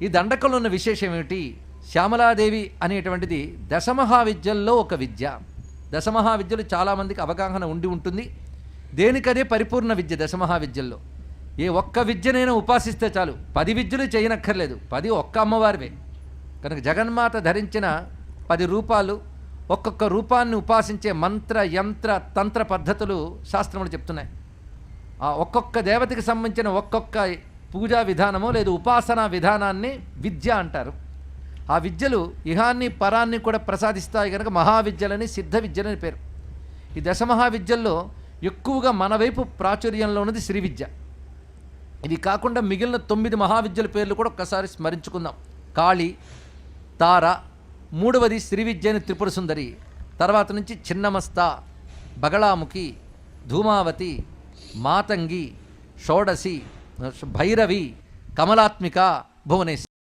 ఈ దండకంలో ఉన్న విశేషం ఏమిటి? శ్యామలాదేవి అనేటువంటిది దశమహావిద్యల్లో ఒక విద్య. దశమహావిద్యలు చాలామందికి అవగాహన ఉండి ఉంటుంది. దేనికదే పరిపూర్ణ విద్య. దశమహావిద్యల్లో ఏ ఒక్క విద్యనైనా ఉపాసిస్తే చాలు, 10 విద్యలు చేయనక్కర్లేదు, 10 ఒక్క అమ్మవారివే. కనుక జగన్మాత ధరించిన 10 రూపాలు, ఒక్కొక్క రూపాన్ని ఉపాసించే మంత్ర యంత్ర తంత్ర పద్ధతులు శాస్త్రములు చెప్తున్నాయి. ఆ ఒక్కొక్క దేవతకి సంబంధించిన ఒక్కొక్క పూజా విధానమో లేదు ఉపాసనా విధానాన్ని విద్య అంటారు. ఆ విద్యలు ఇహాన్ని పరాన్ని కూడా ప్రసాదిస్తాయి కనుక మహావిద్యలని సిద్ధ విద్యలని పేరు. ఈ దశమహావిద్యల్లో ఎక్కువగా మన వైపు ప్రాచుర్యంలో ఉన్నది శ్రీ విద్య. ఇది కాకుండా మిగిలిన 9 మహావిద్యల పేర్లు కూడా ఒక్కసారి స్మరించుకుందాం. కాళి, తార, మూడవది శ్రీ విద్య అని త్రిపుర సుందరి, తర్వాత నుంచి చిన్నమస్త, బగళాముఖి, ధూమావతి, మాతంగి, షోడసి, భైరవి, కమలాత్మిక, భువనేశ్వరి.